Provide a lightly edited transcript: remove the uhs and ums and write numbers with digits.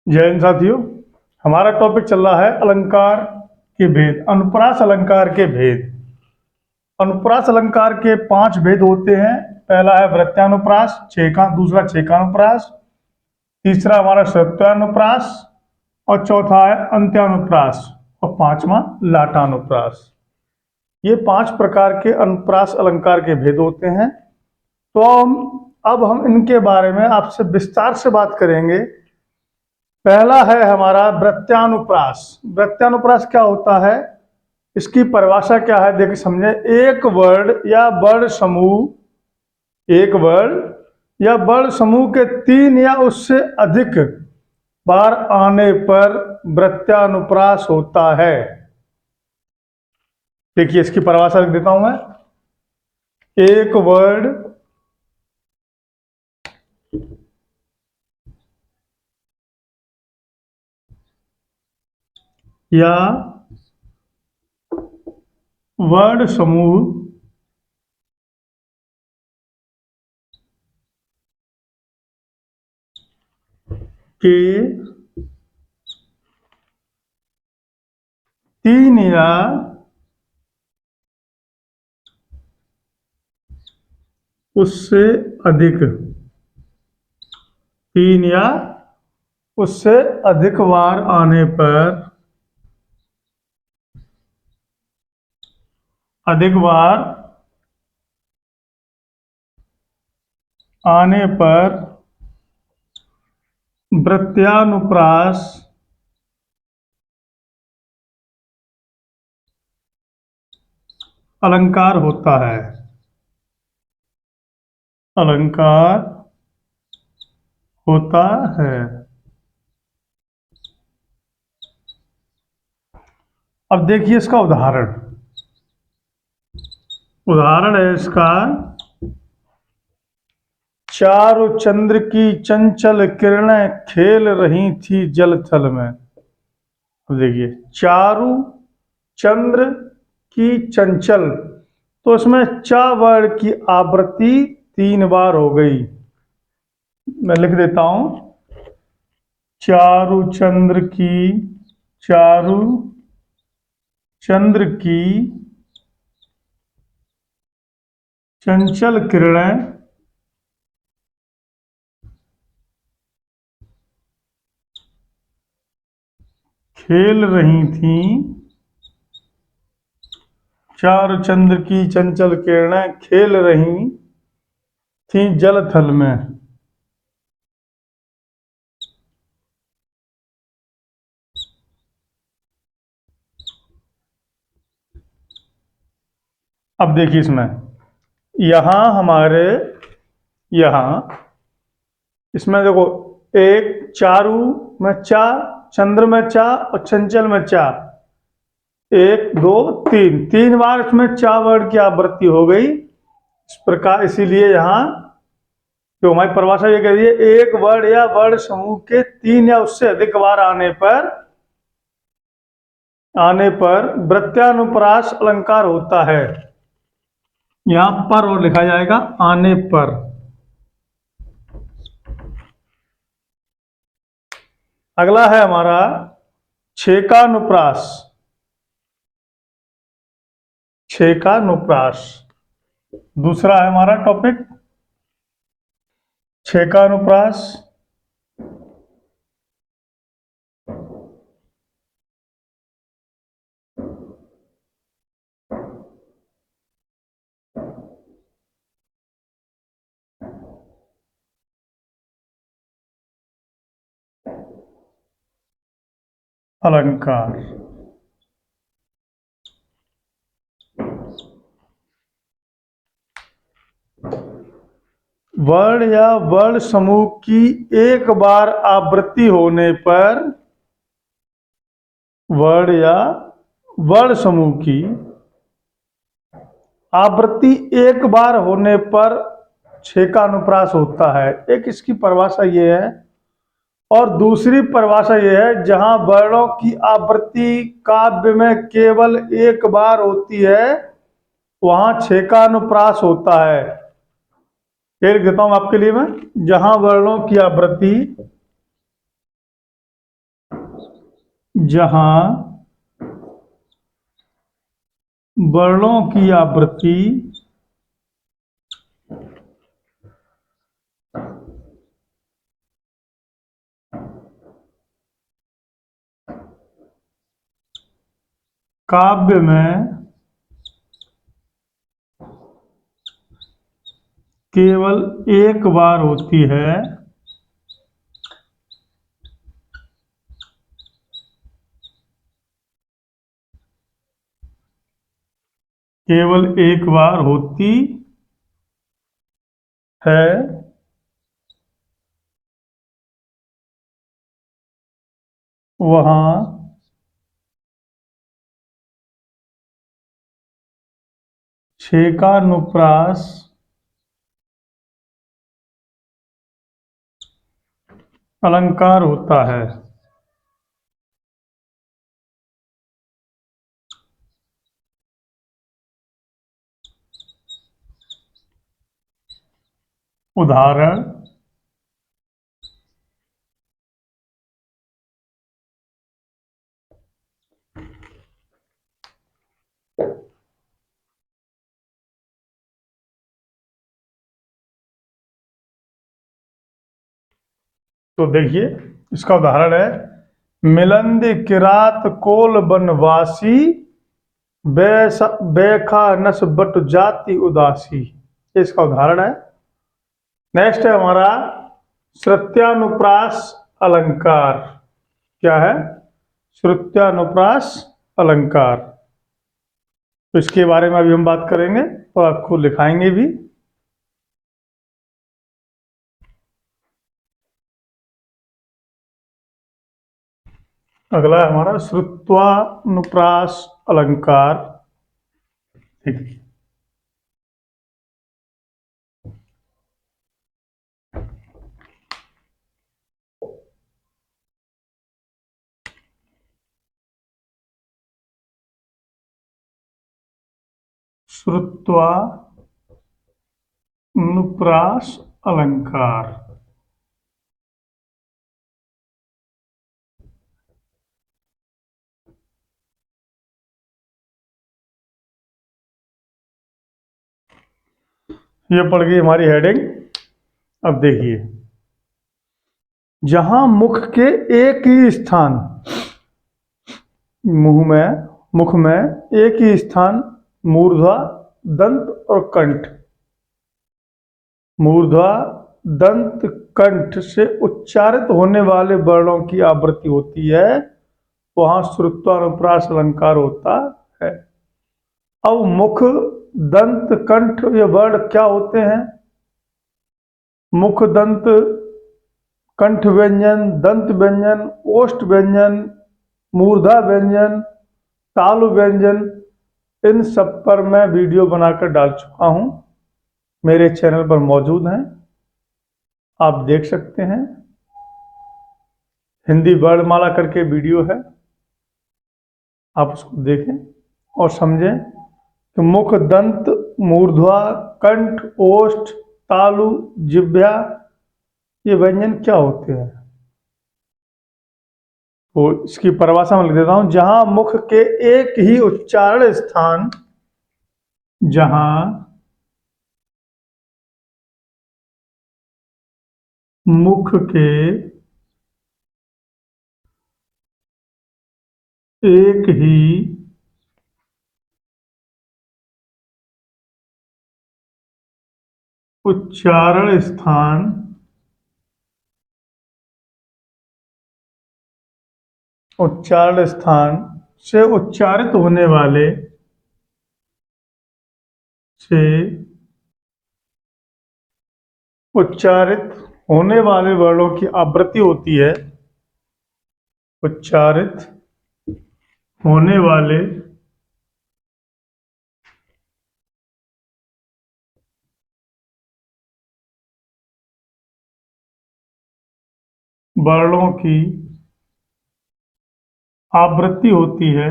जय हिंद साथियों। हमारा टॉपिक चल रहा है अलंकार के भेद, अनुप्रास अलंकार के भेद। अनुप्रास अलंकार के 5 भेद होते हैं। पहला है वृत्यानुप्रास, दूसरा छेकानुप्रास, तीसरा हमारा सत्यानुप्रास और चौथा है अंत्यानुप्रास और पांचवा लाटानुप्रास। ये 5 प्रकार के अनुप्रास अलंकार के भेद होते हैं। तो अब हम इनके बारे में आपसे विस्तार से बात करेंगे। पहला है हमारा वृत्यानुप्रास। वृत्यानुप्रास क्या होता है, इसकी परिभाषा क्या है, देखिए समझे। एक वर्ण या वर्ण समूह के 3 या उससे अधिक बार आने पर वृत्यानुप्रास होता है। देखिए इसकी परिभाषा लिख देता हूं मैं। एक वर्ण या वर्ण समूह के 3 या उससे अधिक 3 या उससे अधिक बार आने पर वृत्यानुप्रास अलंकार होता है। अब देखिए इसका उदाहरण है इसका। चारु चंद्र की चंचल किरणें खेल रही थी जल थल में। अब देखिए चारु चंद्र की चंचल, तो इसमें चा वर्ण की आवृत्ति 3 बार हो गई। मैं लिख देता हूं। चारु चंद्र की चंचल किरणें खेल रही थी। चारु चंद्र की चंचल किरणें खेल रही थी जल थल में। अब देखिए इसमें यहां इसमें देखो, एक चारु में चा, चंद्र में चा और चंचल में चा, 1 2 3 बार इसमें चा वर्ण की आवृत्ति हो गई। इस प्रकार इसीलिए यहां जो हमारी परिभाषा ये कह रही है, एक वर्ण या वर्ण समूह के 3 या उससे अधिक बार आने पर वृत्यानुप्रास अलंकार होता है। यहां पर और लिखा जाएगा आने पर। अगला है हमारा छेकानुप्रास। दूसरा है हमारा टॉपिक छेकानुप्रास। अलंकार वर्ण या वर्ण समूह की एक बार आवृत्ति होने पर, वर्ण या वर्ण समूह की आवृत्ति एक बार होने पर छेकानुप्रास होता है। एक इसकी परिभाषा ये है और दूसरी परिभाषा ये है, जहां वर्णों की आवृत्ति काव्य में केवल एक बार होती है वहां छेकानुप्रास होता है। ये लिख देता हूं आपके लिए मैं। जहां वर्णों की आवृत्ति जहां वर्णों की आवृत्ति काव्य में केवल एक बार होती है, केवल एक बार होती है, वहां छेकानुप्रास अलंकार होता है। उदाहरण तो देखिए, इसका उदाहरण है मिलंद किरात कोल बनवासी बैखा नस बट जाति उदासी। इसका उदाहरण है। नेक्स्ट है हमारा श्रुत्यानुप्रास अलंकार। क्या है? श्रुत्यानुप्रास अलंकार। तो इसके बारे में अभी हम बात करेंगे और आपको लिखाएंगे भी। अगला है हमारा श्रुत्वानुप्रास अलंकार। ठीक है। श्रुत्वानुप्रास अलंकार। ये पड़ गई हमारी हेडिंग। अब देखिए, जहां मुख के एक ही स्थान, मुख में एक ही स्थान मूर्धा, दंत और कंठ, मूर्धा, दंत, कंठ से उच्चारित होने वाले वर्णों की आवृत्ति होती है, वहां श्रुत्वानुप्रास अलंकार होता है। अब मुख, दंत, कंठ ये वर्ण क्या होते हैं? मुख, दंत, कंठ व्यंजन, दंत व्यंजन, ओष्ठ व्यंजन, मूर्धा व्यंजन, तालु व्यंजन, इन सब पर मैं वीडियो बनाकर डाल चुका हूं, मेरे चैनल पर मौजूद हैं, आप देख सकते हैं। हिंदी वर्णमाला करके वीडियो है, आप उसको देखें और समझें कि मुख, दंत, मूर्ध्वा, कंठ, ओष्ठ, तालु, जिह्वा ये व्यंजन क्या होते हैं। तो इसकी परिभाषा में लिख देता हूं। जहां मुख के एक ही उच्चारण स्थान, जहां मुख के एक ही उच्चारण स्थान, उच्चारण स्थान से उच्चारित होने वाले, से उच्चारित होने वाले वर्णों की आवृत्ति होती है, उच्चारित होने वाले वर्णों की आवृत्ति होती है,